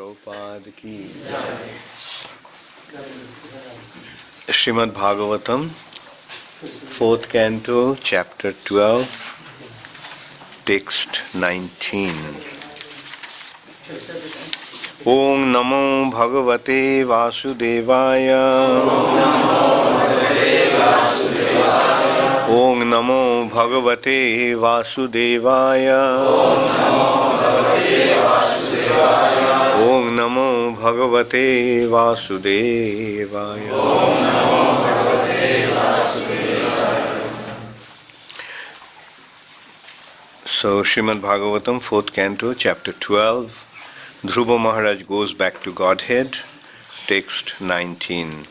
Prabhupada ki. Srimad Bhagavatam, 4th Canto, Chapter 12, Text 19. Om Namo Bhagavate Vasudevaya. Om Namo Bhagavate Vasudevaya. Om Namo Bhagavate Vasudevaya. So, Srimad Bhagavatam, 4th Canto, Chapter 12, Dhruva Maharaja goes back to Godhead, text 19.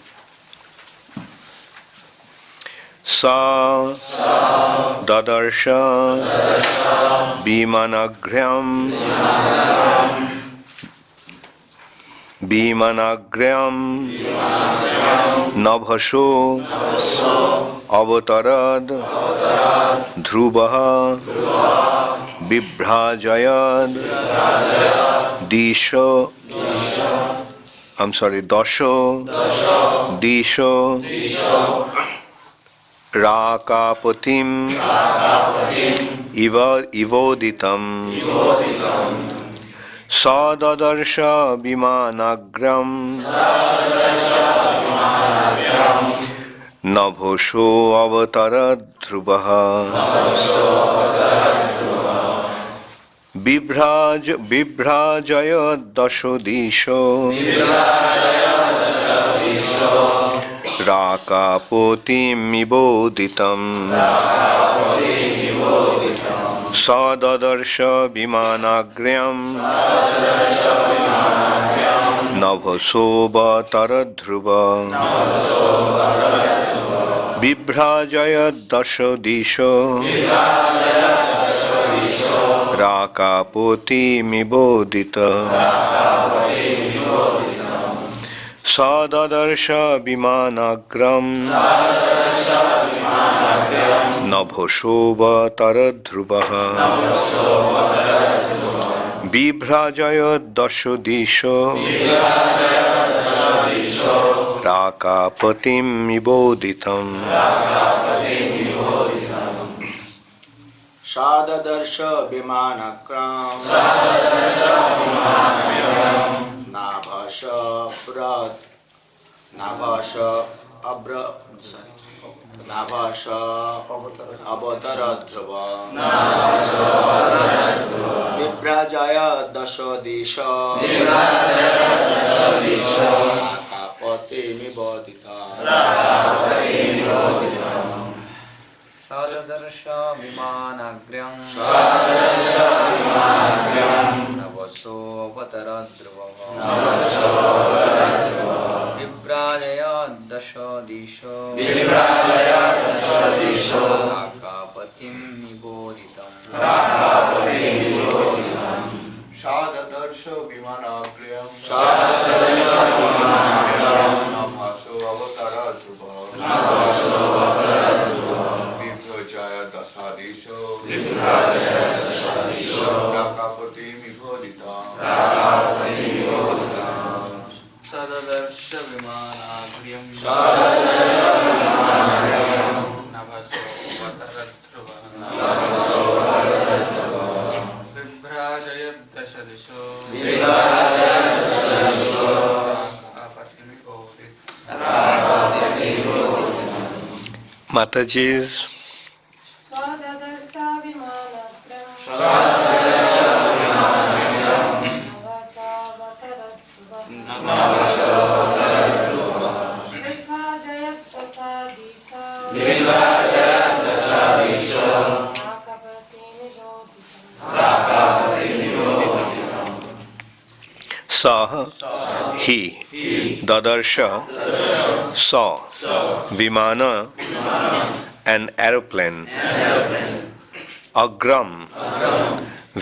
Sa dadarsa vimanagryam nabhaso vatarad dhruvah vibhrajayad diso diso rakapatim ivoditam dadarsa vimanagryam nabhaso vatarad dhruvah vibhrajayad diso rakapatim ivoditam dadarsa vimanagryam nabhaso vatarad dhruvah vibhrajayad diso rakapatim ivoditam dadarsa vimanagryam nabhaso vatarad dhruvah vibhrajayad diso rakapatim ivoditam dadarsa vimanagryam nabhaso vatarad dhruvah vibhrajayad diso rakapatim ivoditam dadarsa vimanagryam nabhaso vatarad dhruvah vibhrajayad diso rakapatim ivoditam dadarsa vimanagryam nabhaso vatarad dhruvah vibhrajayad diso rakapatim ivoditam dadarsa vimanagryam nabhaso vatarad dhruvah vibhrajayad diso rakapatim ivoditam Mataji's saw he dadarsa saw vimana an aeroplane agram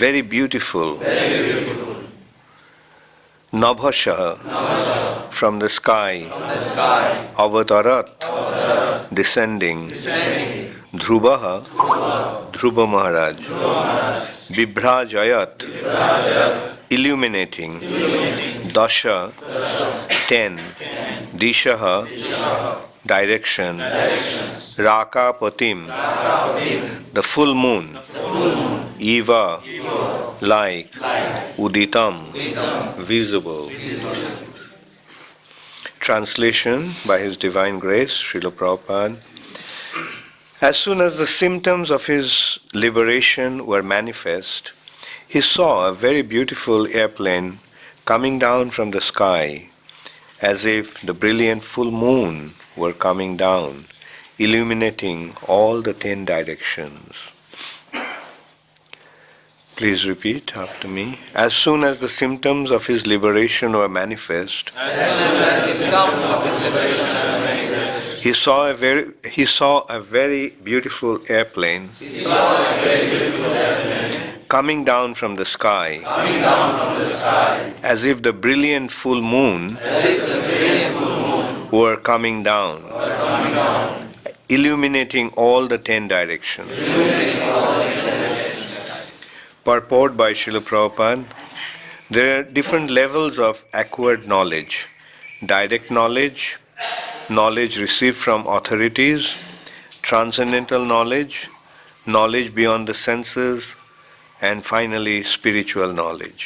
very beautiful nabhasa from the sky avatarad descending dhruvah Dhruva Maharaja vibhrajayad illuminating dasa, 10, disha, direction, rakapatim, the full moon, eva, like, ivoditam, visible. Translation by His Divine Grace, Srila Prabhupada. As soon as the symptoms of his liberation were manifest, he saw a very beautiful airplane coming down from the sky, as if the brilliant full moon were coming down, illuminating all the 10 directions. Please repeat after me. As soon as the symptoms of his liberation were manifest, he saw a very beautiful airplane coming down from the sky, as if the brilliant full moon were coming down, illuminating all the 10 directions. Purport by Srila Prabhupada. There are different levels of acquired knowledge: direct knowledge, knowledge received from authorities, transcendental knowledge, knowledge beyond the senses, and finally spiritual knowledge.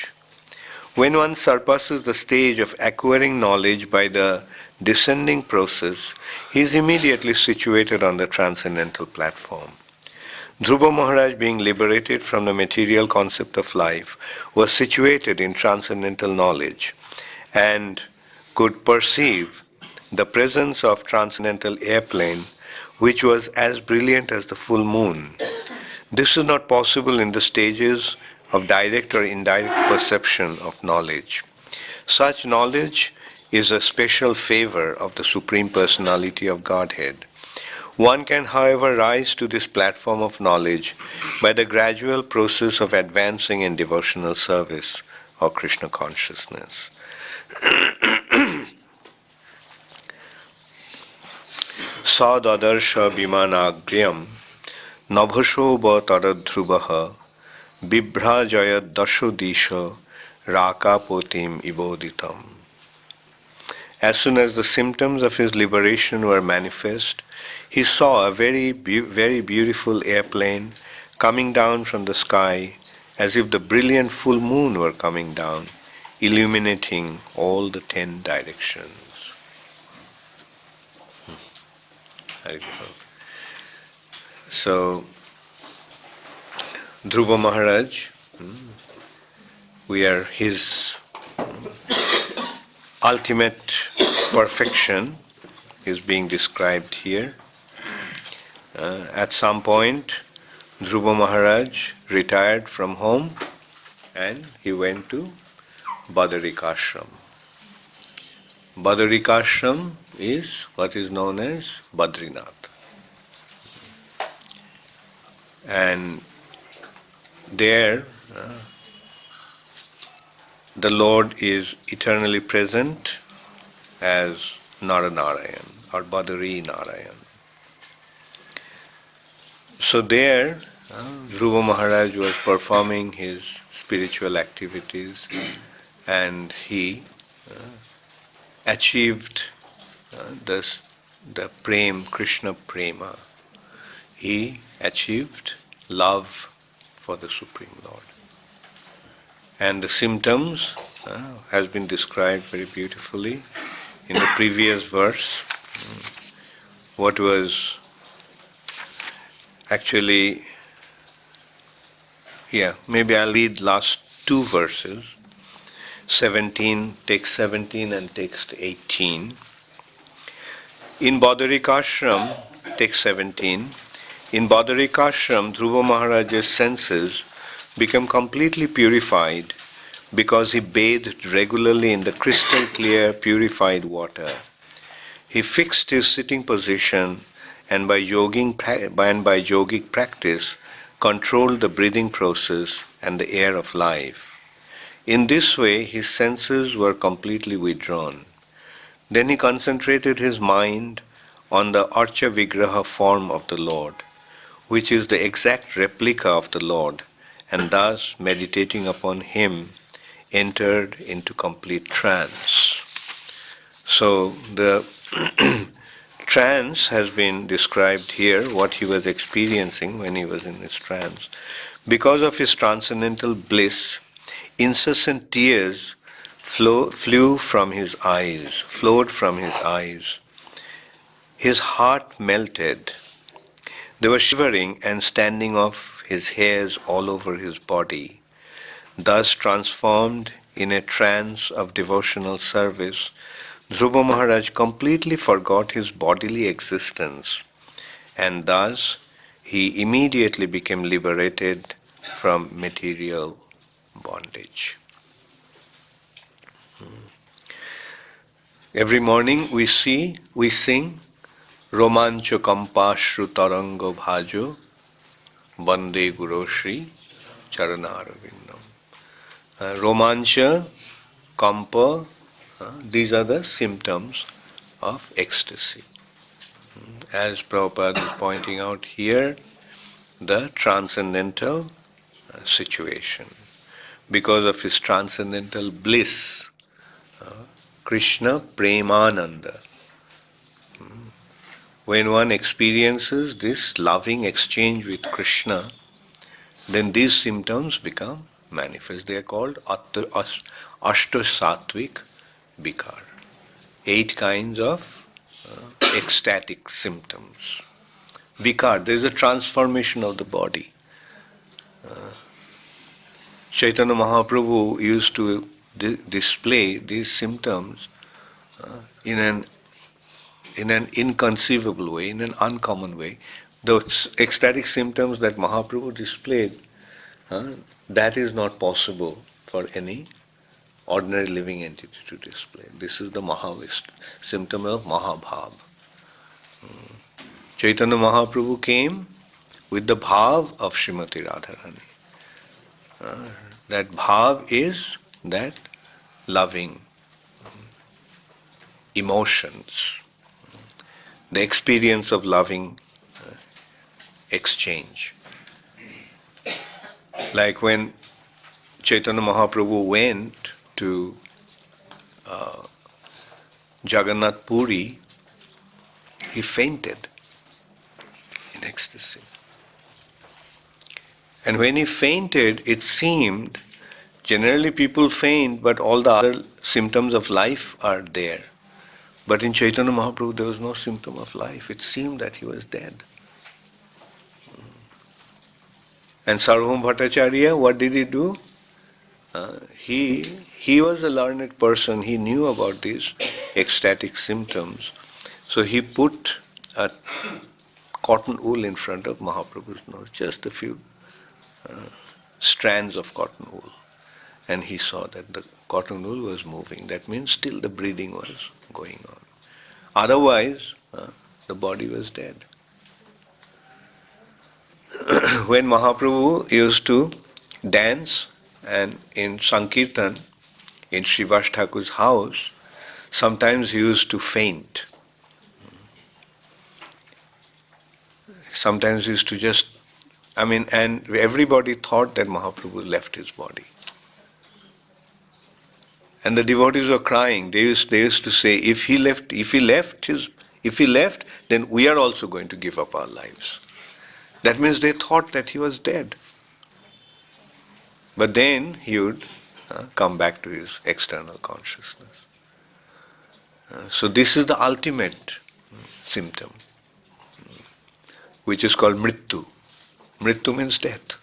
When one surpasses the stage of acquiring knowledge by the descending process, he is immediately situated on the transcendental platform. Dhruva Maharaja, being liberated from the material concept of life, was situated in transcendental knowledge and could perceive the presence of transcendental airplane, which was as brilliant as the full moon. This is not possible in the stages of direct or indirect perception of knowledge. Such knowledge is a special favor of the Supreme Personality of Godhead. One can, however, rise to this platform of knowledge by the gradual process of advancing in devotional service or Krishna consciousness. Sa dadarsa vimanagryam nabhaso vatarad dhruvah vibhrajayad diso rakapatim ivoditam. As soon as the symptoms of his liberation were manifest, he saw a very beautiful airplane coming down from the sky, as if the brilliant full moon were coming down, illuminating all the 10 directions. So, Dhruva Maharaj, we are his ultimate perfection is being described here. At some point, Dhruva Maharaj retired from home and he went to Badarikashram. Badarikashram is what is known as Badrinath. And there, the Lord is eternally present as Naranarayan or Badari Narayan. So there, Dhruva Maharaj was performing his spiritual activities and he achieved the prem, Krishna prema. He achieved love for the Supreme Lord. And the symptoms has been described very beautifully in the previous verse. What was actually, maybe I'll read last 2 verses. 17, text 17 and text 18. In Badarikashram, text 17, in Badarikashram, Dhruva Maharaja's senses became completely purified because he bathed regularly in the crystal clear purified water. He fixed his sitting position and by yogic practice controlled the breathing process and the air of life. In this way, his senses were completely withdrawn. Then he concentrated his mind on the Archa Vigraha form of the Lord, which is the exact replica of the Lord, and thus, meditating upon him, entered into complete trance. So the trance has been described here, what he was experiencing when he was in his trance. Because of his transcendental bliss, incessant tears flowed from his eyes. His heart melted. They were shivering and standing off his hairs all over his body. Thus transformed in a trance of devotional service, Dhruva Maharaj completely forgot his bodily existence, and thus he immediately became liberated from material bondage. Every morning we sing Romancha Kampashru Tarango Bhajo Bande Guru Shri Charanarvindam. Romancha, Kampa, these are the symptoms of ecstasy. As Prabhupada is pointing out here, the transcendental situation. Because of his transcendental bliss, Krishna Premananda. When one experiences this loving exchange with Krishna, then these symptoms become manifest. They are called Ashta-sattvic vikar. 8 kinds of ecstatic symptoms. Vikar, there is a transformation of the body. Chaitanya Mahaprabhu used to display these symptoms in an inconceivable way, in an uncommon way. Those ecstatic symptoms that Mahaprabhu displayed, that is not possible for any ordinary living entity to display. This is the symptom of Mahabhav. Chaitanya Mahaprabhu came with the bhav of Srimati Radharani. That bhav is that loving emotions, the experience of loving exchange. Like when Chaitanya Mahaprabhu went to Jagannath Puri, he fainted in ecstasy. And when he fainted, it seemed, generally people faint, but all the other symptoms of life are there. But in Chaitanya Mahaprabhu, there was no symptom of life. It seemed that he was dead. And Sarvabhauma Bhattacharya, what did he do? He was a learned person. He knew about these ecstatic symptoms. So he put a cotton wool in front of Mahaprabhu's nose, just a few strands of cotton wool. And he saw that the cotton wool was moving. That means still the breathing was going on. Otherwise, the body was dead. When Mahaprabhu used to dance and in Sankirtan, in Srivas Thakur's house, sometimes he used to faint. Sometimes he used to just, and everybody thought that Mahaprabhu left his body. And the devotees were crying. They used to say, if he left, then we are also going to give up our lives. That means they thought that he was dead. But then he would come back to his external consciousness. So this is the ultimate symptom, which is called mrityu. Mrityu means death.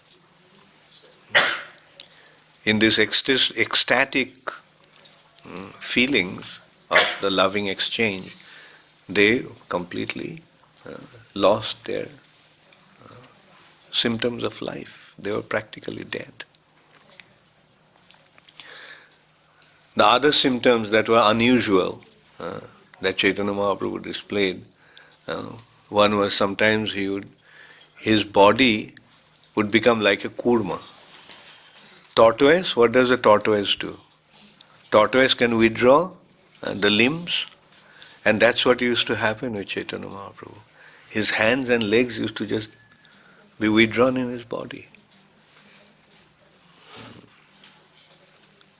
In this ecstatic feelings of the loving exchange, they completely lost their symptoms of life. They were practically dead. The other symptoms that were unusual that Chaitanya Mahaprabhu displayed, one was sometimes his body would become like a kurma. Tortoise, what does a tortoise do? Tortoise can withdraw the limbs, and that's what used to happen with Chaitanya Mahaprabhu. His hands and legs used to just be withdrawn in his body.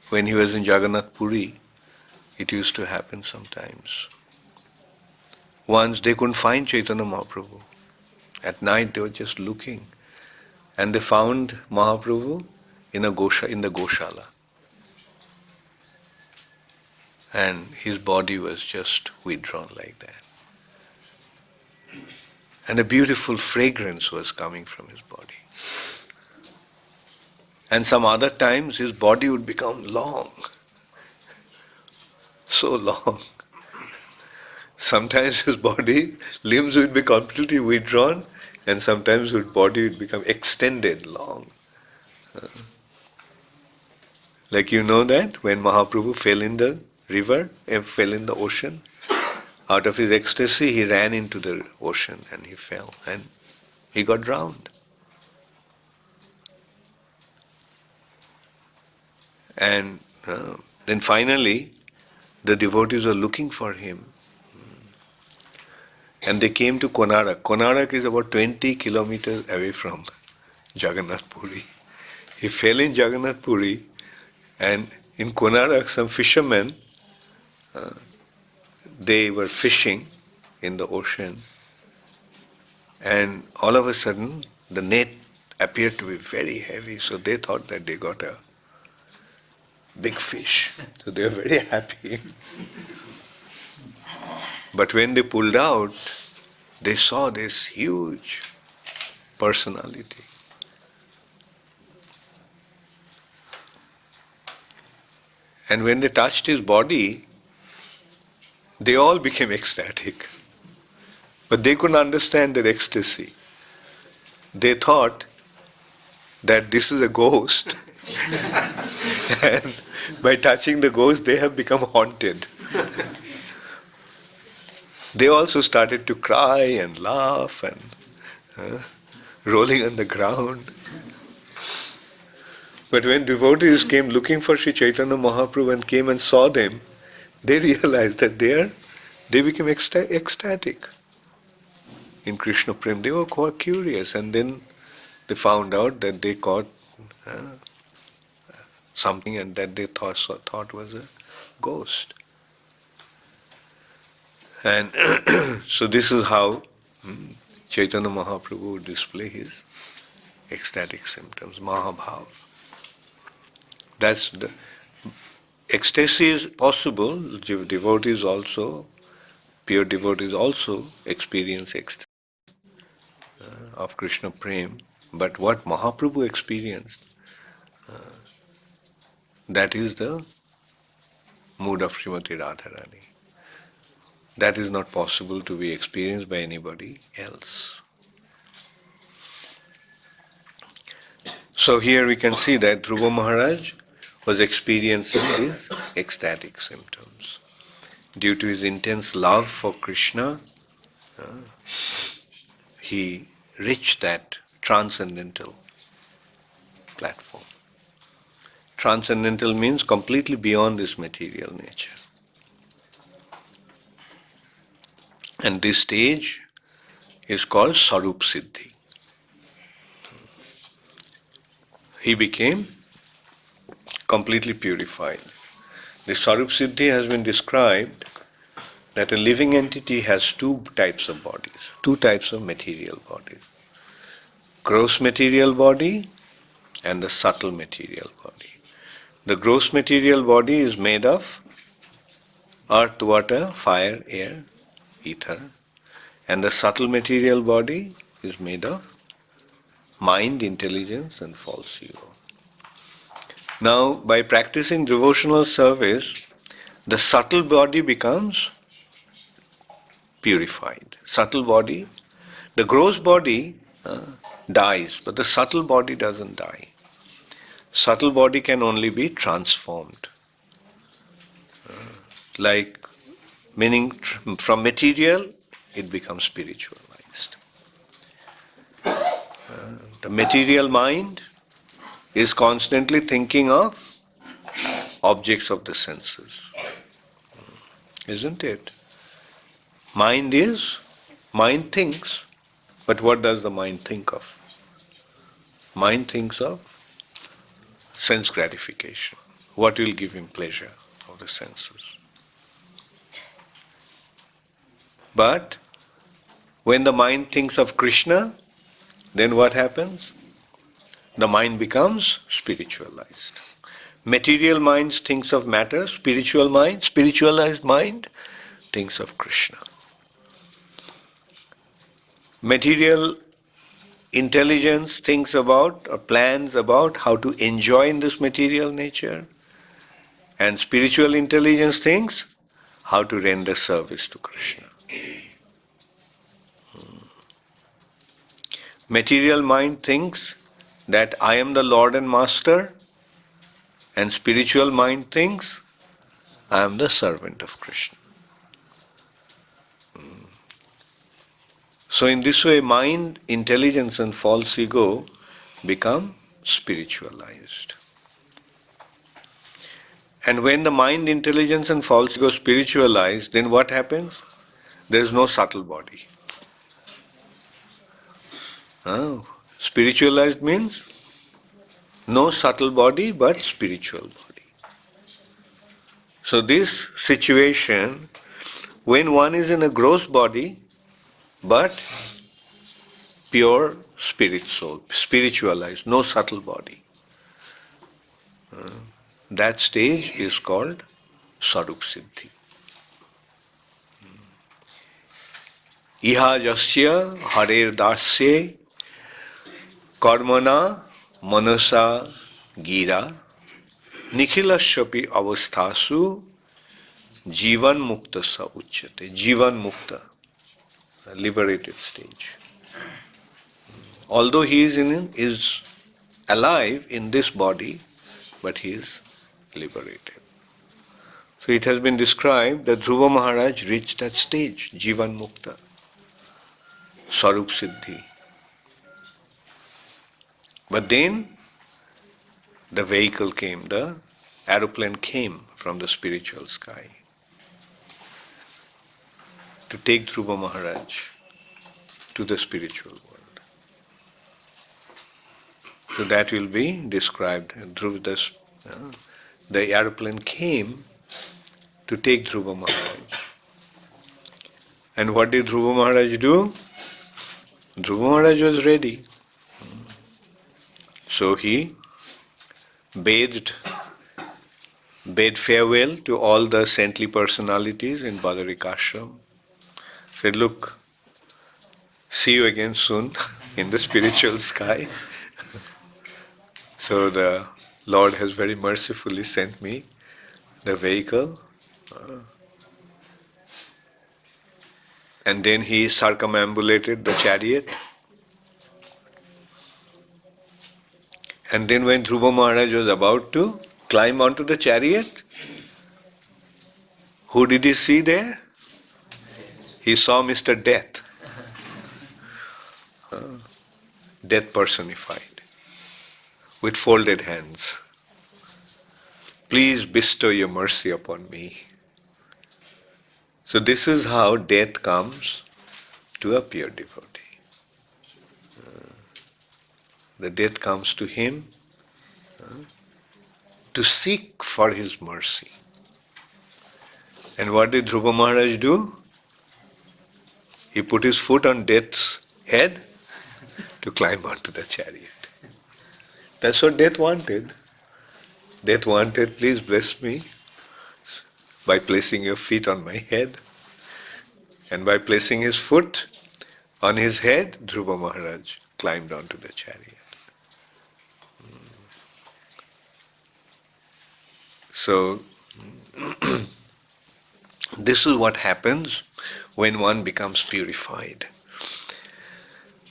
when he was in Jagannath Puri, it used to happen sometimes. Once they couldn't find Chaitanya Mahaprabhu. At night they were just looking, and they found Mahaprabhu in the Goshala. And his body was just withdrawn like that. And a beautiful fragrance was coming from his body. And some other times his body would become long. So long. Sometimes his body, limbs would be completely withdrawn, and sometimes his body would become extended long. Like you know that when Mahaprabhu fell in the river, fell in the ocean, out of his ecstasy he ran into the ocean and he fell and he got drowned. And then finally the devotees were looking for him. And they came to Konarak. Konarak is about 20 kilometers away from Jagannath Puri. He fell in Jagannath Puri, and in Konarak some fishermen, they were fishing in the ocean, and all of a sudden the net appeared to be very heavy, so they thought that they got a big fish. So they were very happy. But when they pulled out, they saw this huge personality. And when they touched his body, they all became ecstatic. But they couldn't understand their ecstasy. They thought that this is a ghost. And by touching the ghost, they have become haunted. They also started to cry and laugh and rolling on the ground. But when devotees came looking for Sri Chaitanya Mahaprabhu and came and saw them, they realized that they became ecstatic in Krishna Prem. They were quite curious, and then they found out that they caught something and that they thought was a ghost. And so this is how Chaitanya Mahaprabhu would display his ecstatic symptoms, Mahabhav. That's the ecstasy is possible. Devotees also, pure devotees also experience ecstasy of Krishna Prem. But what Mahaprabhu experienced, that is the mood of Srimati Radharani. That is not possible to be experienced by anybody else. So here we can see that Dhruva Maharaj was experiencing these ecstatic symptoms. Due to his intense love for Krishna, he reached that transcendental platform. Transcendental means completely beyond this material nature. And this stage is called Sarup Siddhi. He became completely purified. The Sarup Siddhi has been described that a living entity has two types of bodies, two types of material bodies. Gross material body and the subtle material body. The gross material body is made of earth, water, fire, air, ether. And the subtle material body is made of mind, intelligence and false ego. Now, by practicing devotional service, the subtle body becomes purified. Subtle body, the gross body dies, but the subtle body doesn't die. Subtle body can only be transformed. Meaning from material, it becomes spiritualized. The material mind is constantly thinking of objects of the senses. Isn't it? Mind thinks, but what does the mind think of? Mind thinks of sense gratification. what will give him pleasure of the senses. But when the mind thinks of Krishna, then what happens? The mind becomes spiritualized. Material mind thinks of matter, spiritualized mind thinks of Krishna. Material intelligence thinks about or plans about how to enjoy in this material nature, and spiritual intelligence thinks how to render service to Krishna. Material mind thinks that I am the Lord and Master, and spiritual mind thinks I am the servant of Krishna. So in this way, mind, intelligence and false ego become spiritualized. And when the mind, intelligence and false ego spiritualized, then what happens? There is no subtle body. Spiritualized means no subtle body but spiritual body. So this situation, when one is in a gross body but pure spirit soul, spiritualized, no subtle body, that stage is called Sarup Siddhi. Iha jasya harer dasye karmana manasa gira nikhilasyapi avasthasu jivan mukta sa uchyate. Jivan mukta, liberated stage. Although he is alive in this body, but he is liberated. So it has been described that Dhruva Maharaj reached that stage, Jivan Mukta, Sarup Siddhi. But then the vehicle came, the aeroplane came from the spiritual sky to take Dhruva Maharaj to the spiritual world. So that will be described. The aeroplane came to take Dhruva Maharaj. And what did Dhruva Maharaj do? Dhruva Maharaj was ready. So he bade farewell to all the saintly personalities in Badarika Ashram. Said, look, see you again soon in the spiritual sky. So the Lord has very mercifully sent me the vehicle. And then he circumambulated the chariot. And then when Dhruva Maharaj was about to climb onto the chariot, who did he see there? He saw Mr. Death. Death personified, with folded hands. Please bestow your mercy upon me. So this is how death comes to a pure devotee. The death comes to him to seek for his mercy. And what did Dhruva Maharaj do? He put his foot on death's head to climb onto the chariot. That's what death wanted. Death wanted, please bless me by placing your feet on my head. And by placing his foot on his head, Dhruva Maharaj climbed onto the chariot. So, this is what happens when one becomes purified.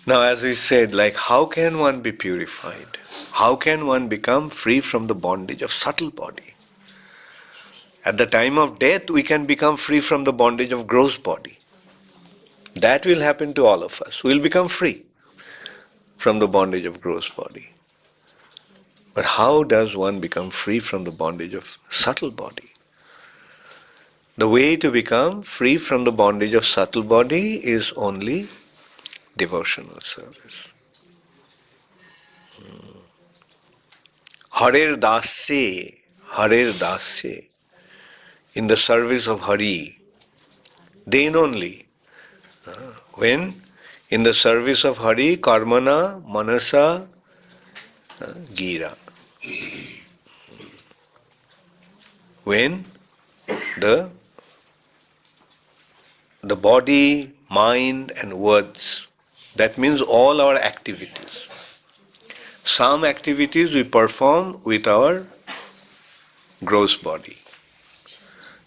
Now, as we said, how can one be purified? How can one become free from the bondage of subtle body? At the time of death, we can become free from the bondage of gross body. That will happen to all of us. We will become free from the bondage of gross body. But how does one become free from the bondage of subtle body? The way to become free from the bondage of subtle body is only devotional service. Harer dasa, Hare dasya, in the service of Hari, then only. When in the service of Hari, karmana, manasa, gira. When the body, mind and words, that means all our activities. Some activities we perform with our gross body.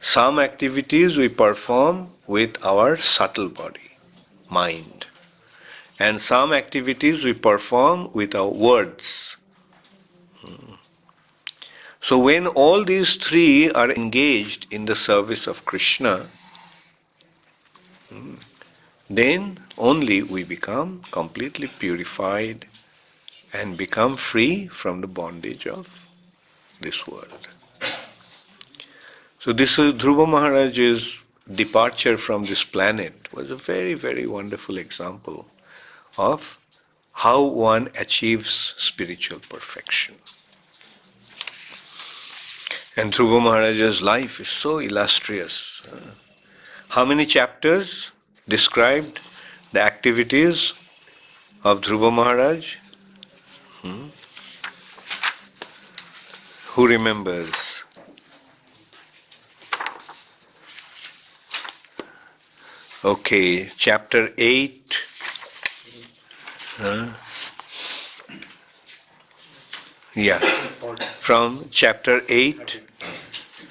Some activities we perform with our subtle body, mind. And some activities we perform with our words. So when all these three are engaged in the service of Krishna, then only we become completely purified and become free from the bondage of this world. So this is Dhruva Maharaja's departure from this planet was a very, very wonderful example of how one achieves spiritual perfection. And Dhruva Maharaja's life is so illustrious. How many chapters described the activities of Dhruva Maharaj? Who remembers? Okay, chapter 8. Yeah, from chapter 8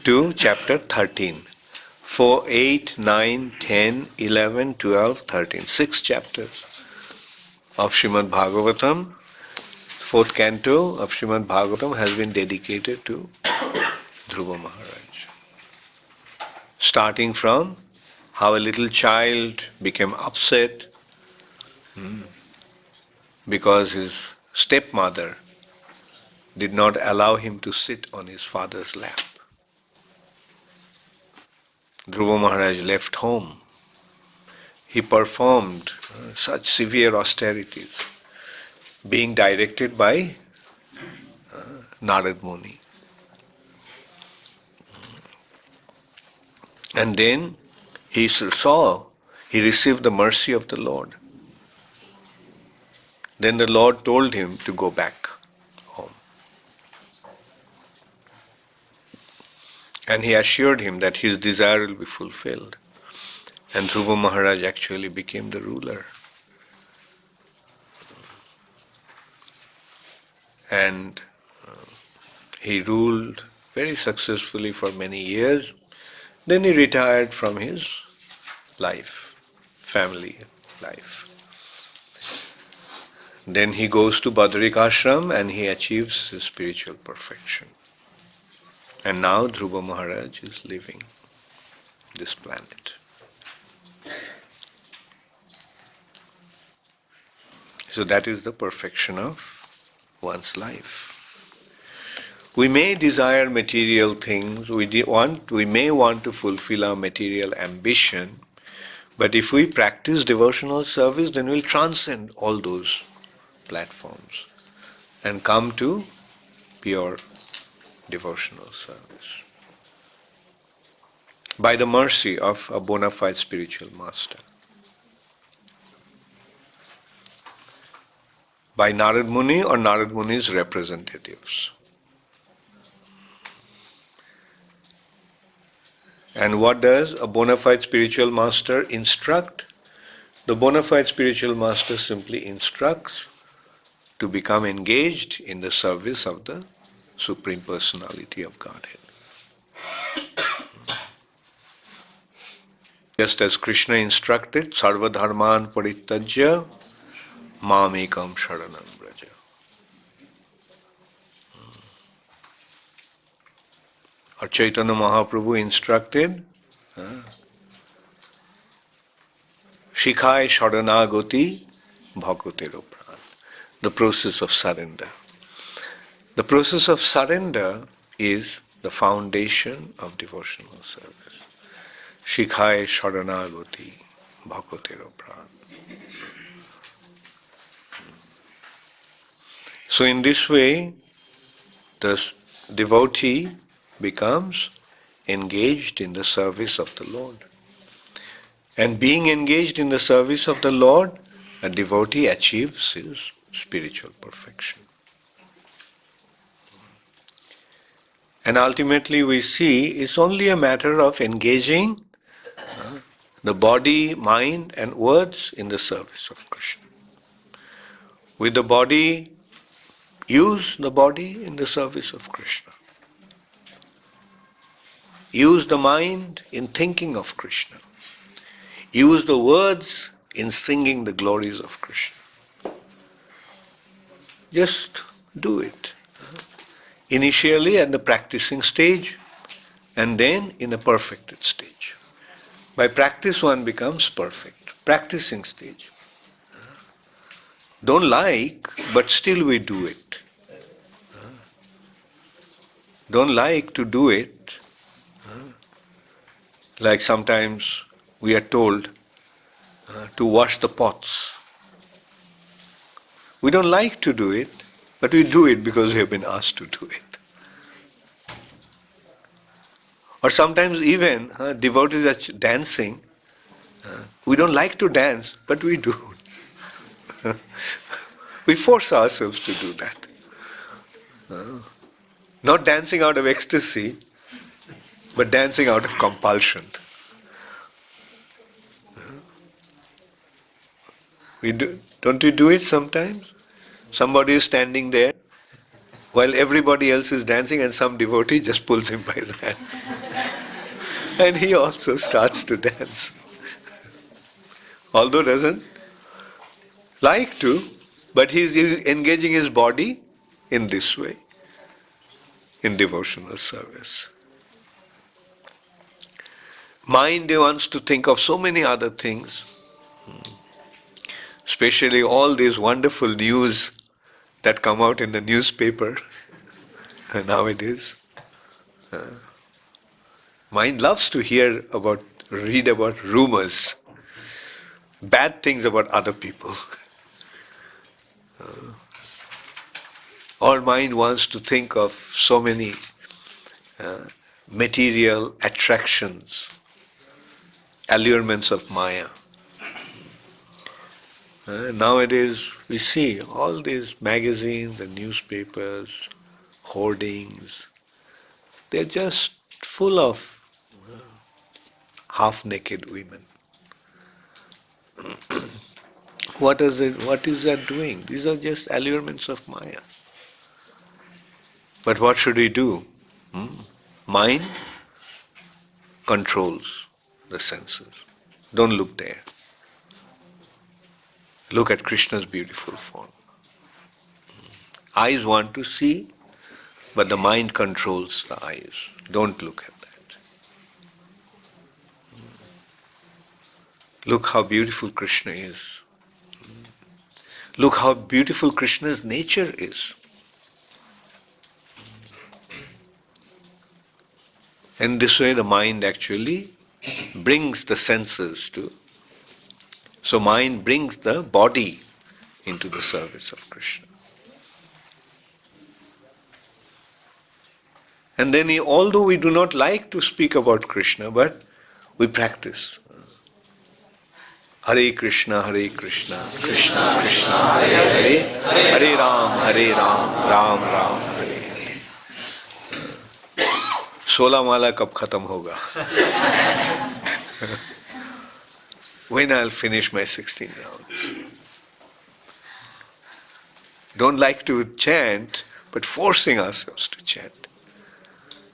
to chapter 13. 4, 8, 9, 10, 11, 12, 13. 6 chapters of Srimad Bhagavatam. 4th canto of Srimad Bhagavatam has been dedicated to Dhruva Maharaj. Starting from how a little child became upset because his stepmother did not allow him to sit on his father's lap. Dhruva Maharaj left home. He performed such severe austerities, being directed by Narad Muni. And then he received the mercy of the Lord. Then the Lord told him to go back home. And he assured him that his desire will be fulfilled. And Dhruva Maharaj actually became the ruler. And he ruled very successfully for many years. Then he retired from his life, family life. Then he goes to Badrik Ashram and he achieves his spiritual perfection. And now Dhruva Maharaj is leaving this planet. So that is the perfection of one's life. We may desire material things, we may want to fulfill our material ambition, but if we practice devotional service, then we'll transcend all those platforms and come to pure devotional service by the mercy of a bona fide spiritual master. By Narad Muni or Narad Muni's representatives. And what does a bona fide spiritual master instruct? The bona fide spiritual master simply instructs to become engaged in the service of the Supreme Personality of Godhead. Just as Krishna instructed, Sarva Dharman Parityajya Mamekam Sharanam Braja. Or Chaitanya Mahaprabhu instructed, Shikhai Sharanagati Bhakotero Pran. The process of surrender. The process of surrender is the foundation of devotional service. Shikhai Sharanagati Bhakotero Pran. So in this way, the devotee becomes engaged in the service of the Lord. And being engaged in the service of the Lord, a devotee achieves his spiritual perfection. And ultimately we see it's only a matter of engaging the body, mind and words in the service of Krishna. With the body, use the body in the service of Krishna. Use the mind in thinking of Krishna. Use the words in singing the glories of Krishna. Just do it. Initially at the practicing stage and then in a perfected stage. By practice one becomes perfect. Practicing stage. Don't like, but still we do it. Don't like to do it. Like sometimes we are told to wash the pots. We don't like to do it, but we do it because we have been asked to do it. Or sometimes even devotees are dancing. We don't like to dance, but we do. We force ourselves to do that. Not dancing out of ecstasy, but dancing out of compulsion. Don't we do it sometimes? Somebody is standing there while everybody else is dancing and some devotee just pulls him by the hand. And he also starts to dance. Although doesn't like to, but he is engaging his body in this way, in devotional service. Mind wants to think of so many other things, especially all these wonderful news that come out in the newspaper nowadays. Mind loves to read about rumors, bad things about other people. Our mind wants to think of so many material attractions, allurements of Maya. Nowadays we see all these magazines and newspapers, hoardings, they're just full of half-naked women. What is that doing? These are just allurements of Maya. But what should we do? Mind controls the senses. Don't look there. Look at Krishna's beautiful form. Eyes want to see, but the mind controls the eyes. Don't look at that. Look how beautiful Krishna is. Look how beautiful Krishna's nature is. And this way the mind actually brings the senses to. So mind brings the body into the service of Krishna. And then although we do not like to speak about Krishna, but we practice. Hare Krishna, Krishna Krishna, Hare Hare, Hare Ram, Ram Ram, Hare Hare. 16 माला कब खत्म होगा? When I'll finish my 16 rounds. Don't like to chant, but forcing ourselves to chant.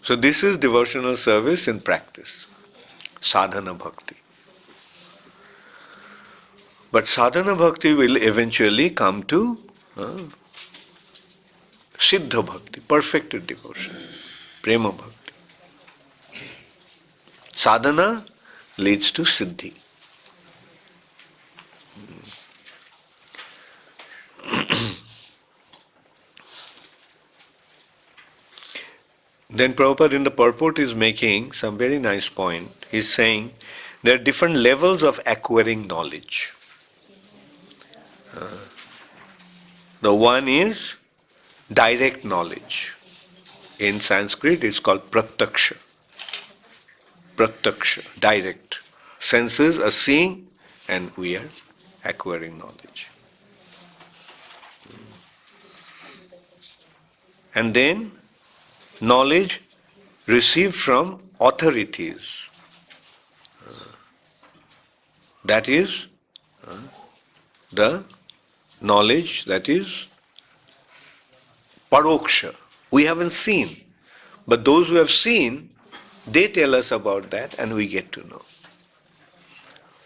So this is devotional service in practice, sadhana bhakti. But sadhana bhakti will eventually come to siddha bhakti, perfected devotion, prema bhakti. Sadhana leads to siddhi. Then Prabhupada in the Purport is making some very nice point. He's saying there are different levels of acquiring knowledge. The one is direct knowledge. In Sanskrit, it's called pratyaksha. Pratyaksha, direct. Senses are seeing and we are acquiring knowledge. And then knowledge received from authorities. That is the knowledge that is paroksha. We haven't seen. But those who have seen, they tell us about that and we get to know.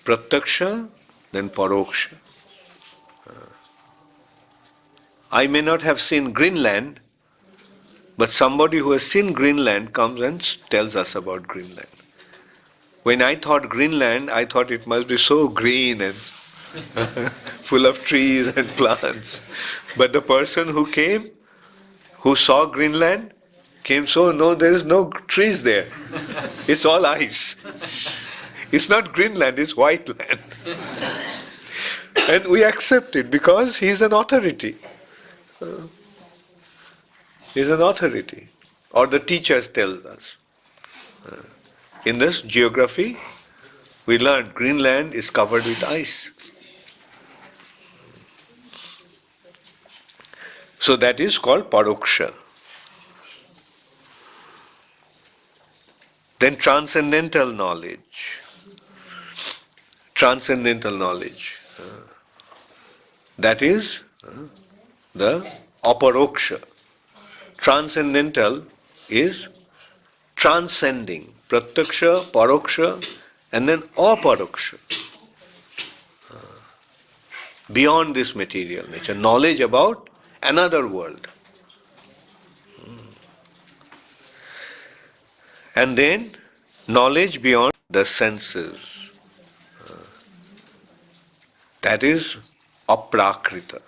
Pratyaksha, then paroksha. I may not have seen Greenland, but somebody who has seen Greenland comes and tells us about Greenland. When I thought Greenland, I thought it must be so green and full of trees and plants. But the person who came, who saw Greenland, came, so no, there is no trees there. It's all ice. It's not Greenland, it's white land. And we accept it because he's an authority. He's an authority. Or the teachers tell us. In this geography, we learned Greenland is covered with ice. So that is called paroksha. Then transcendental knowledge. Transcendental knowledge. That is the aparoksha. Transcendental is transcending. Pratyaksha, paroksha, and then aparoksha. Beyond this material nature. Knowledge about another world. And then knowledge beyond the senses. That is aprakrita.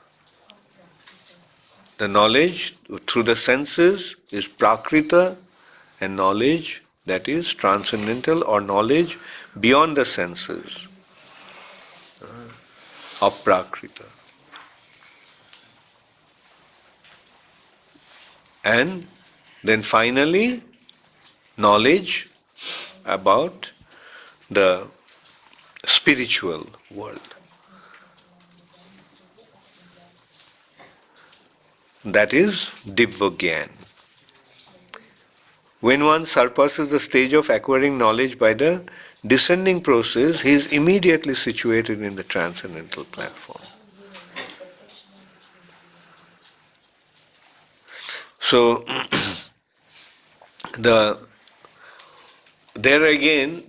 The knowledge through the senses is prakrita, and knowledge that is transcendental or knowledge beyond the senses. Aprakrita. And then finally, knowledge about the spiritual world. That is vimanagryam. When one surpasses the stage of acquiring knowledge by the descending process, he is immediately situated in the transcendental platform. So, there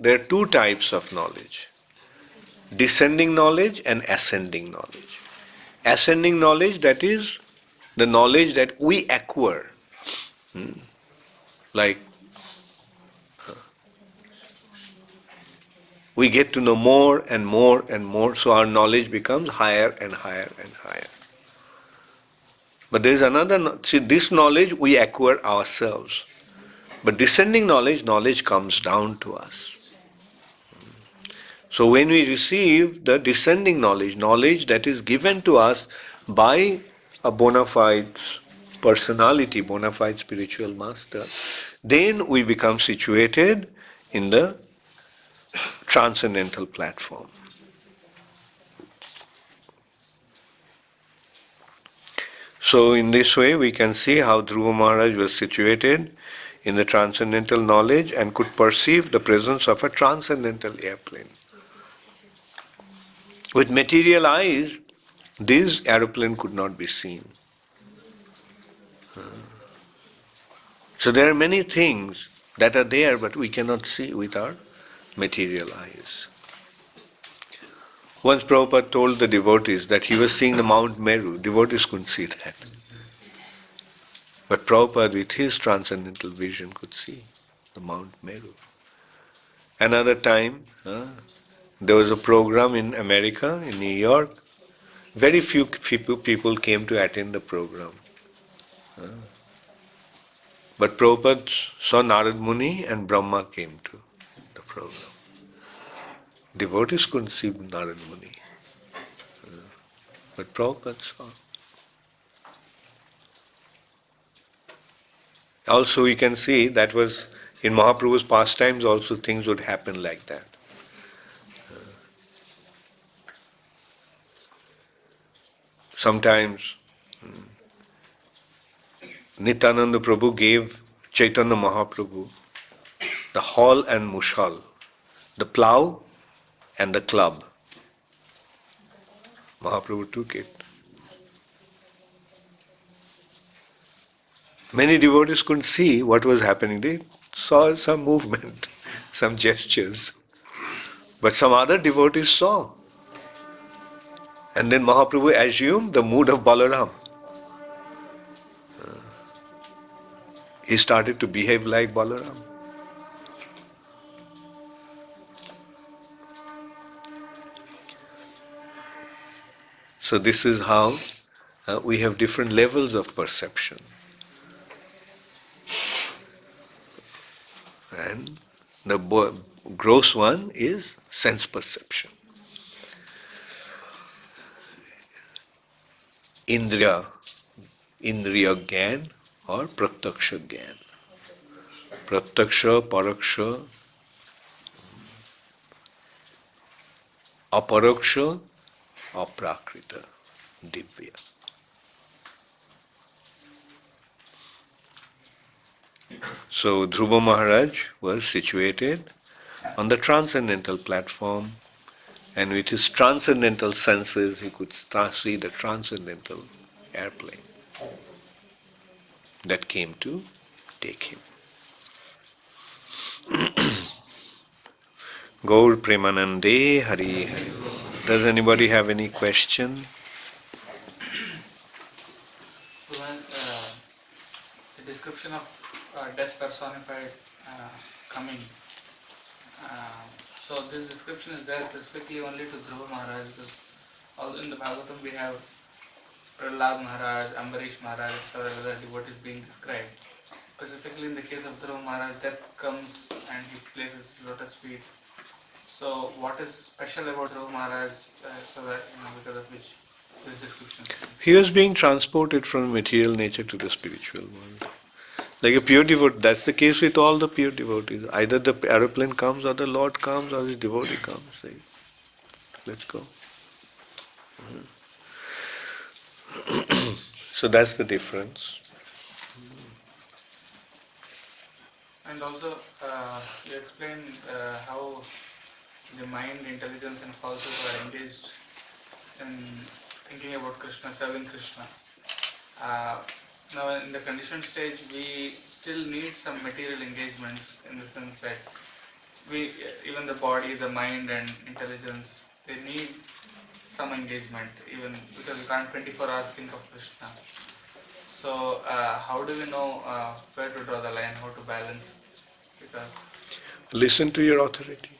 are two types of knowledge. Descending knowledge and ascending knowledge. Ascending knowledge, that is the knowledge that we acquire. Like we get to know more and more and more, so our knowledge becomes higher and higher and higher. But there is another, see, this knowledge we acquire ourselves. But descending knowledge comes down to us. So when we receive the descending knowledge that is given to us by a bona fide personality, bona fide spiritual master, then we become situated in the transcendental platform. So in this way we can see how Dhruva Maharaja was situated in the transcendental knowledge and could perceive the presence of a transcendental airplane. With material eyes, this aeroplane could not be seen. So there are many things that are there but we cannot see with our material eyes. Once Prabhupada told the devotees that he was seeing the Mount Meru. Devotees couldn't see that. But Prabhupada with his transcendental vision could see the Mount Meru. Another time, there was a program in America, in New York. Very few people came to attend the program. But Prabhupada saw Narad Muni and Brahma came to the program. Devotees couldn't see Narad Muni. But Prabhupada saw. Also, you can see that was in Mahaprabhu's pastimes also things would happen like that. Sometimes Nityananda Prabhu gave Chaitanya Mahaprabhu the hall and mushal, the plough and the club. Mahaprabhu took it. Many devotees couldn't see what was happening. They saw some movement, some gestures. But some other devotees saw. And then Mahaprabhu assumed the mood of Balaram. He started to behave like Balaram. So this is how we have different levels of perception. And the gross one is sense perception. Indriya Gyan or Pratyaksha Gyan. Pratyaksha, Paraksha, Aparaksha, Aprakrita, Divya. So Dhruva Maharaj was situated on the transcendental platform, and with his transcendental senses he could see the transcendental airplane that came to take him. Gaur Premanande Hari Hari. Does anybody have any question? The description of death personified coming. So this description is there specifically only to Dhruva Maharaj, because all in the Bhagavatam we have Prahlad Maharaj, Ambarish Maharaj, several other devotees being described. Specifically in the case of Dhruva Maharaj, death comes and he places his lotus feet. So what is special about Dhruva Maharaj, so that because of which this description? He was being transported from material nature to the spiritual world. Like a pure devotee, that's the case with all the pure devotees. Either the aeroplane comes, or the Lord comes, or the devotee comes. Say, let's go. So that's the difference. And also, you explained how the mind, intelligence and falsehood are engaged in thinking about Krishna, serving Krishna. Now in the conditioned stage, we still need some material engagements, in the sense that even the body, the mind and intelligence, they need some engagement, even because we can't 24 hours think of Krishna. So how do we know where to draw the line, how to balance? Because Listen to your authority.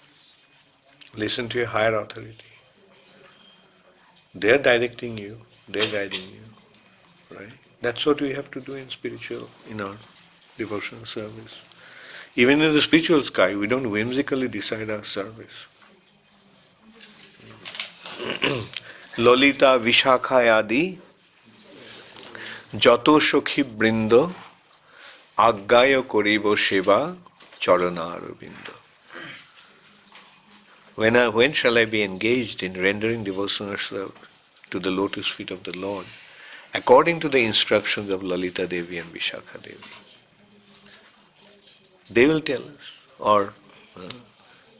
Listen to your higher authority. They are directing you, they are guiding you. Right? That's what we have to do in our devotional service. Even in the spiritual sky, we don't whimsically decide our service. Lolita Vishakha Adi Jato Shokhi Brindo Aggaya Koribo Sheva Charana Aravindo. When shall I be engaged in rendering devotional service to the lotus feet of the Lord, according to the instructions of Lalita Devi and Vishakha Devi? They will tell us, or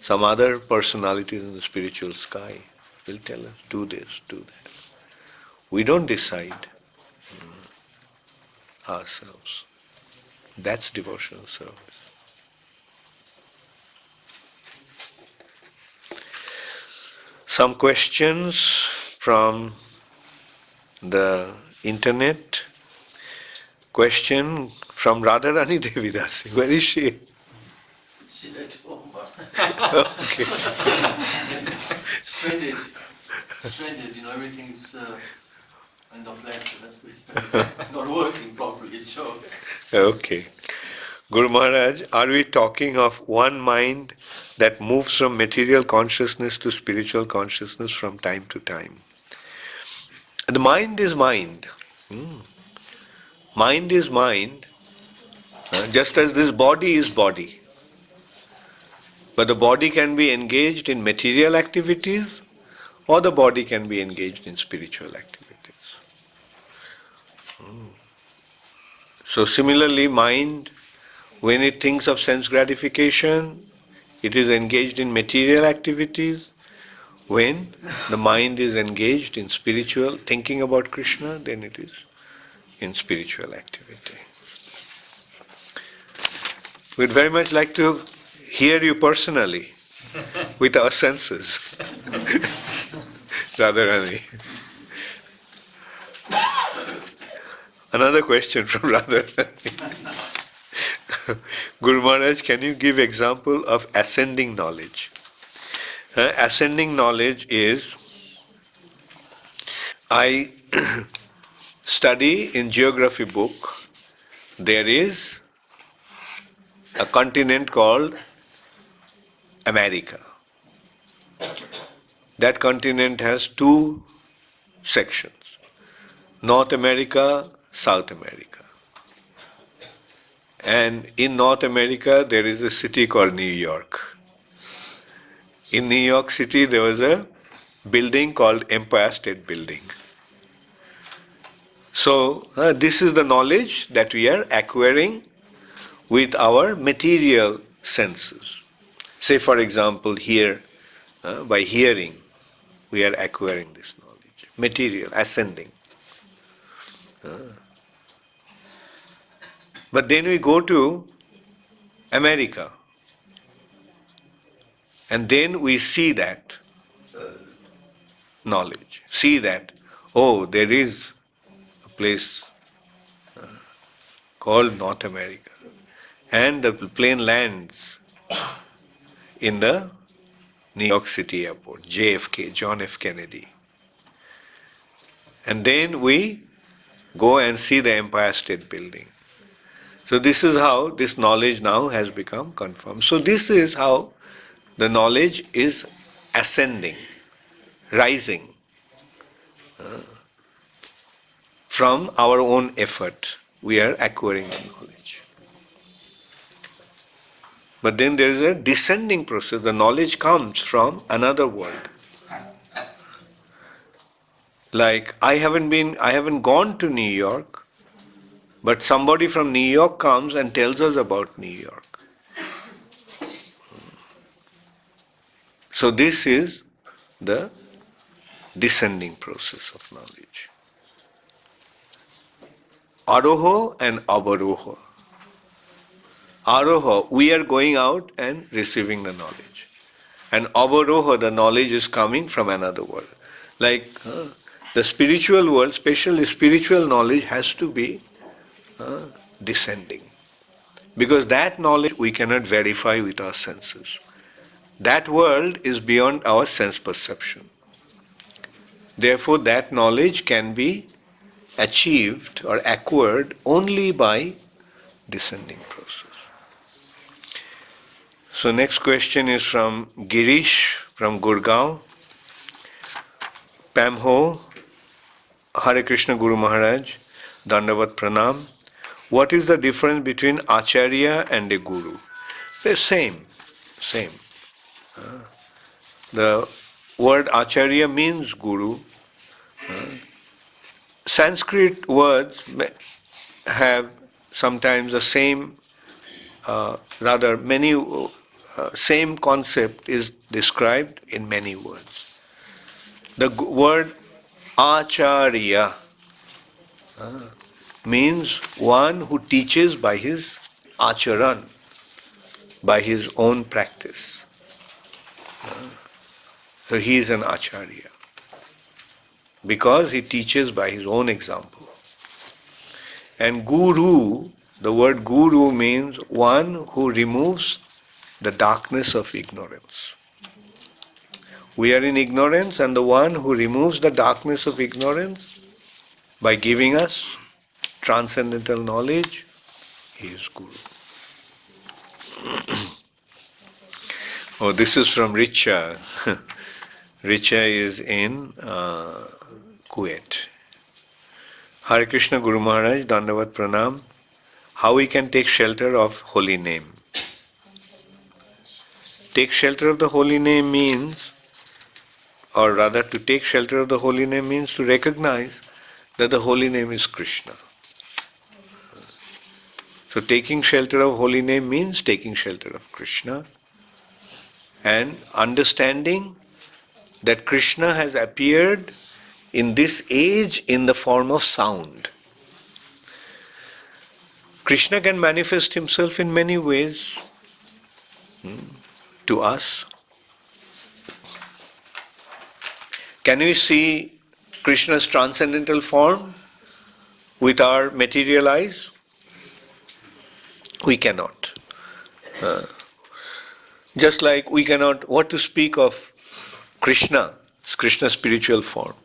some other personalities in the spiritual sky will tell us, do this, do that. We don't decide ourselves. That's devotional service. Some questions from the internet. Question from Radharani Devidasi. Where is she? She's at home. Okay. Stranded, everything's kind of left, not working properly, so. Okay. Guru Maharaj, are we talking of one mind that moves from material consciousness to spiritual consciousness from time to time? The mind is mind. Mind is mind Just as this body is body. But the body can be engaged in material activities or the body can be engaged in spiritual activities. So similarly, mind, when it thinks of sense gratification, it is engaged in material activities. When the mind is engaged in spiritual, thinking about Krishna, then it is in spiritual activity. We'd very much like to hear you personally with our senses. Radharani. Another question from Radharani. Guru Maharaj, can you give example of ascending knowledge? Ascending knowledge is, I study in geography book, there is a continent called America. That continent has two sections, North America, South America. And in North America there is a city called New York. In New York City there was a building called Empire State Building. So this is the knowledge that we are acquiring with our material senses. Say for example here, by hearing, we are acquiring this knowledge. Material, ascending. But then we go to America and then we see that knowledge. See that, oh, there is a place called North America. And the plane lands in the New York City airport, JFK, John F. Kennedy. And then we go and see the Empire State Building. So this is how this knowledge now has become confirmed. So this is how the knowledge is ascending, rising from our own effort. We are acquiring the knowledge. But then there is a descending process. The knowledge comes from another world. Like I haven't gone to New York, but somebody from New York comes and tells us about New York. So this is the descending process of knowledge. Aroha and avaroha. Aroha, we are going out and receiving the knowledge. And avaroha, the knowledge is coming from another world. Like the spiritual world, especially spiritual knowledge has to be descending. Because that knowledge we cannot verify with our senses. That world is beyond our sense perception. Therefore, that knowledge can be achieved or acquired only by descending process. So next question is from Girish from Gurgaon. Pamho, Hare Krishna Guru Maharaj, Dandavat Pranam. What is the difference between Acharya and a Guru? They're same. The word Acharya means Guru. Sanskrit words have sometimes the same, same concept is described in many words. The word Acharya means one who teaches by his acharan, by his own practice. So he is an Acharya because he teaches by his own example. And Guru, the word Guru means one who removes the darkness of ignorance. We are in ignorance, and the one who removes the darkness of ignorance by giving us transcendental knowledge, he is Guru. Oh, this is from Richa. Richa is in Kuwait. Hare Krishna Guru Maharaj, Dandavat Pranam. how we can take shelter of holy name. Take shelter of the holy name means, or rather to take shelter of the holy name means to recognize that the holy name is Krishna. So taking shelter of holy name means taking shelter of Krishna and understanding that Krishna has appeared in this age in the form of sound. Krishna can manifest himself in many ways to us. Can we see Krishna's transcendental form with our material eyes? We cannot. Just like we cannot, what to speak of Krishna's spiritual form.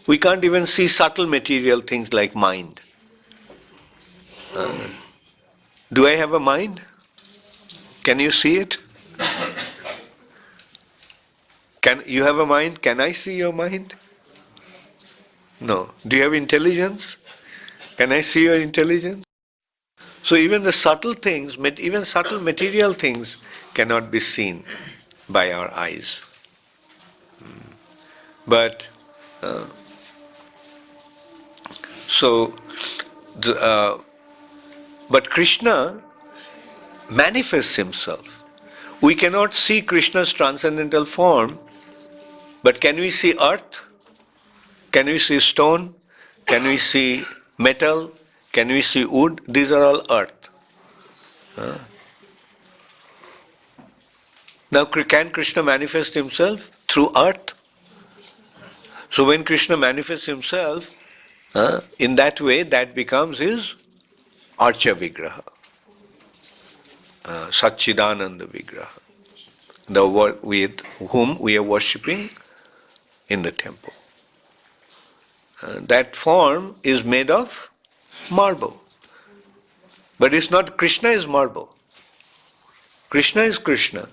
We can't even see subtle material things like mind. Do I have a mind? Can you see it? Can you have a mind? Can I see your mind? No. Do you have intelligence? Can I see your intelligence? So even the subtle things, even subtle material things cannot be seen by our eyes. But but Krishna manifests himself. We cannot see Krishna's transcendental form, but can we see earth? Can we see stone? Can we see metal? Can we see wood? These are all earth. Now, can Krishna manifest himself through earth? So when Krishna manifests himself, in that way, that becomes his archa vigraha, Satchidananda vigraha, the word with whom we are worshipping in the temple. That form is made of marble. But it's not Krishna is marble. Krishna is Krishna.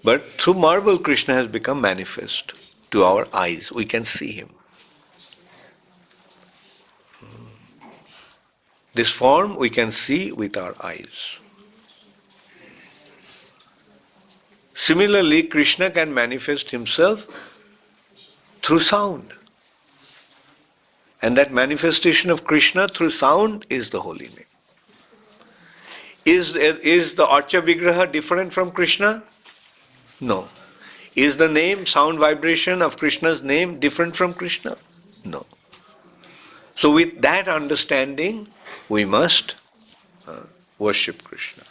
But through marble, Krishna has become manifest to our eyes. We can see him. This form we can see with our eyes. Similarly, Krishna can manifest himself through sound. And that manifestation of Krishna through sound is the holy name. Is the Archa Vigraha different from Krishna? No. Is the name, sound vibration of Krishna's name different from Krishna? No. So with that understanding, we must worship Krishna.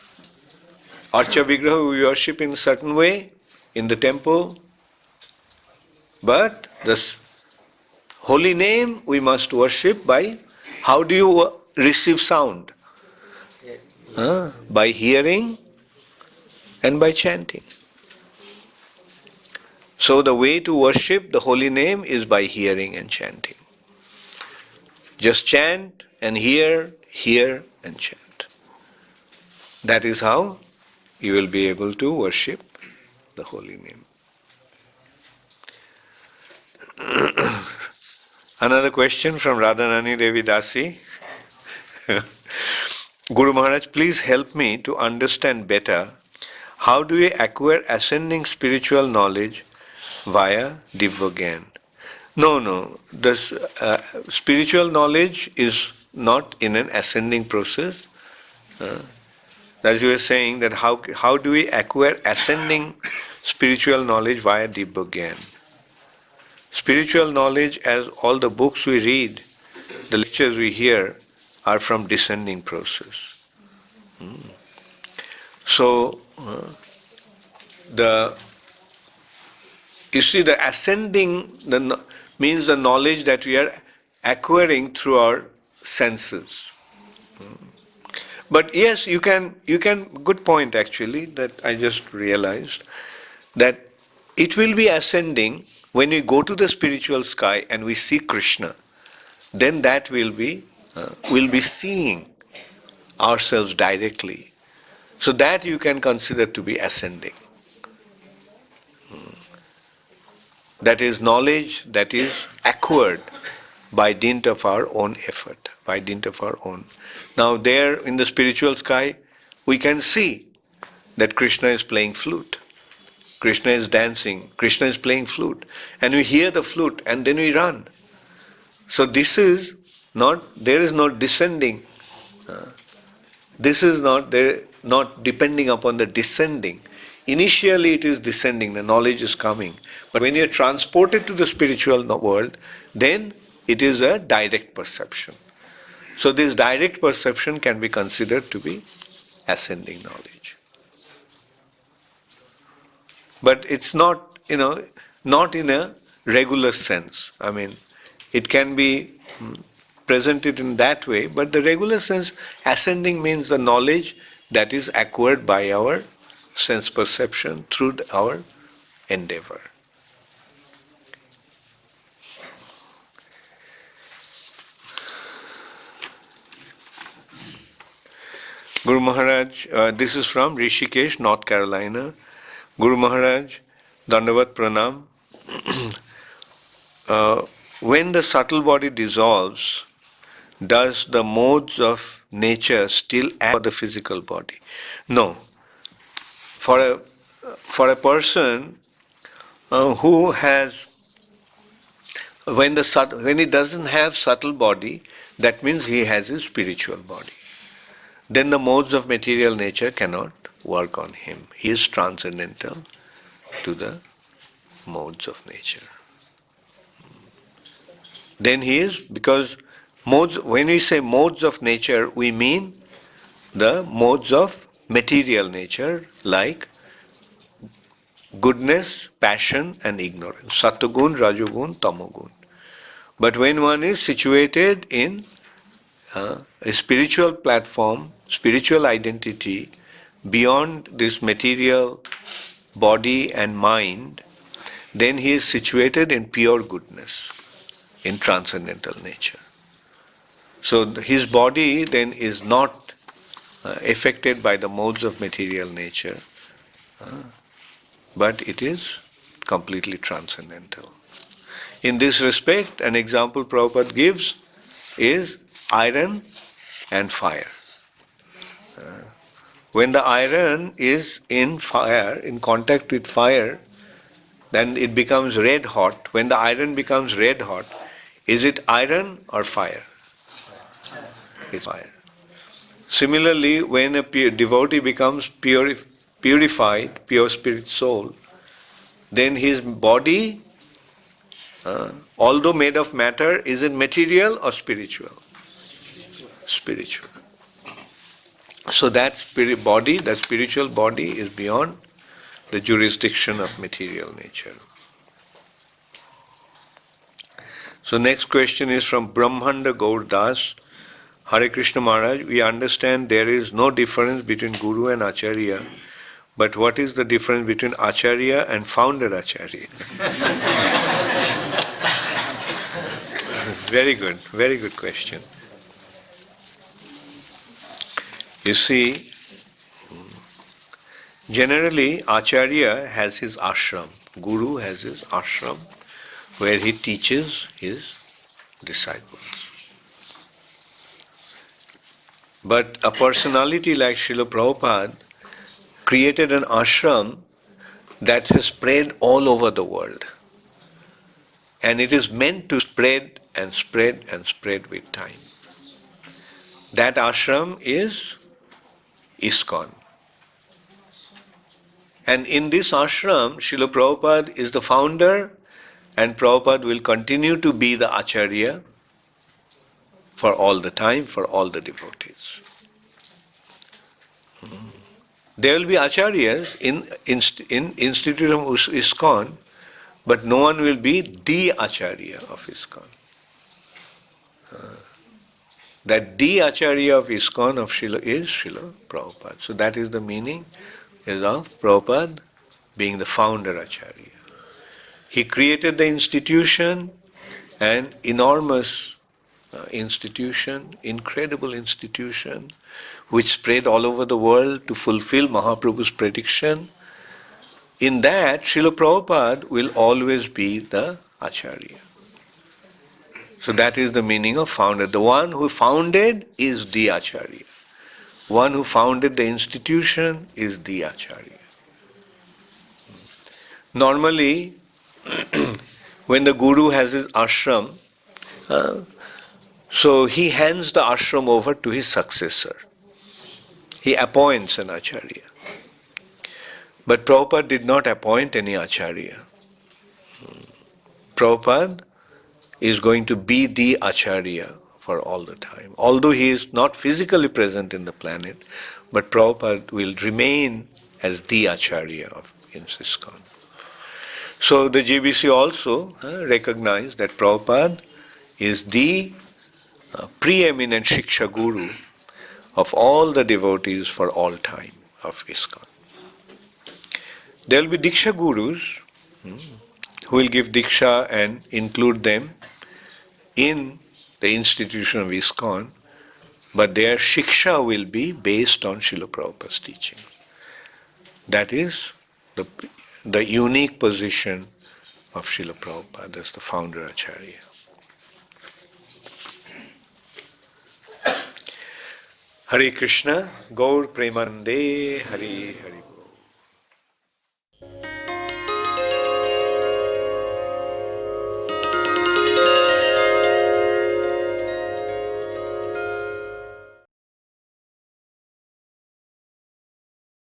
Archa Vigraha we worship in a certain way in the temple, but this holy name we must worship by, how do you receive sound? By hearing and by chanting. So the way to worship the holy name is by hearing and chanting. Just chant and hear and chant. That is how you will be able to worship the holy name. Another question from Radhanani Devi Dasi. Guru Maharaj, please help me to understand better how do we acquire ascending spiritual knowledge via Divyagyan? No. This spiritual knowledge is not in an ascending process. As you were saying, that how do we acquire ascending spiritual knowledge via Divyagyan? Spiritual knowledge, as all the books we read, the lectures we hear, are from descending process. So, you see, the ascending means the knowledge that we are acquiring through our senses. But yes, you can, good point actually, that I just realized, that it will be ascending when we go to the spiritual sky and we see Krishna. Then that will be, we'll be seeing ourselves directly. So that you can consider to be ascending. That is knowledge that is acquired by dint of our own effort, by dint of our own. Now there in the spiritual sky, we can see that Krishna is playing flute. Krishna is dancing, Krishna is playing flute. And we hear the flute and then we run. So this is not, there is no descending. This is not, not depending upon the descending. Initially it is descending, the knowledge is coming. But when you are transported to the spiritual world, then it is a direct perception. So this direct perception can be considered to be ascending knowledge. But it's not, not in a regular sense. I mean, it can be presented in that way, but the regular sense, ascending means the knowledge that is acquired by our sense perception through our endeavor. Guru Maharaj, this is from Rishikesh, North Carolina. Guru Maharaj, Dandavat Pranam. When the subtle body dissolves, does the modes of nature still act for the physical body? No. For a person who has, when he doesn't have subtle body, that means he has his spiritual body. Then the modes of material nature cannot work on him. He is transcendental to the modes of nature. Then he is, because modes, when we say modes of nature, we mean the modes of material nature like goodness, passion and ignorance. Sattvagun, Rajagun, Tamagun. But when one is situated in a spiritual platform, spiritual identity, beyond this material body and mind, then he is situated in pure goodness, in transcendental nature. So his body then is not affected by the modes of material nature, but it is completely transcendental. In this respect, an example Prabhupada gives is iron and fire. When the iron is in fire, in contact with fire, then it becomes red hot. When the iron becomes red hot, is it iron or fire? It's fire. Similarly, when a devotee becomes purified, pure spirit soul, then his body, although made of matter, is it material or spiritual? Spiritual. So that spirit body, that spiritual body is beyond the jurisdiction of material nature. So next question is from Brahmanda Gaur Das. Hare Krishna Maharaj, we understand there is no difference between Guru and Acharya, but what is the difference between Acharya and founder Acharya? Very good question. You see, generally Acharya has his ashram, Guru has his ashram, where he teaches his disciples. But a personality like Srila Prabhupada created an ashram that has spread all over the world. And it is meant to spread and spread and spread with time. That ashram is ISKCON. And in this ashram, Srila Prabhupada is the founder, and Prabhupada will continue to be the Acharya for all the time, for all the devotees. There will be Acharyas in Institute of ISKCON, but no one will be the Acharya of ISKCON. That the Acharya of ISKCON is Srila Prabhupada. So that is the meaning of Prabhupada being the founder Acharya. He created the institution, an enormous institution, incredible institution, which spread all over the world to fulfill Mahaprabhu's prediction. In that, Srila Prabhupada will always be the Acharya. So that is the meaning of founder. The one who founded is the Acharya. One who founded the institution is the Acharya. Normally, when the Guru has his ashram, so he hands the ashram over to his successor. He appoints an Acharya. But Prabhupada did not appoint any Acharya. Prabhupada is going to be the Acharya for all the time. Although he is not physically present in the planet, but Prabhupada will remain as the Acharya of ISKCON. So the GBC also recognized that Prabhupada is the preeminent Shiksha Guru of all the devotees for all time of ISKCON. There will be Diksha Gurus who will give Diksha and include them in the institution of ISKCON, but their Shiksha will be based on Srila Prabhupada's teaching. That is the unique position of Srila Prabhupada as the founder Acharya. Hare Krishna, Gaur Premanande, Hare Hare.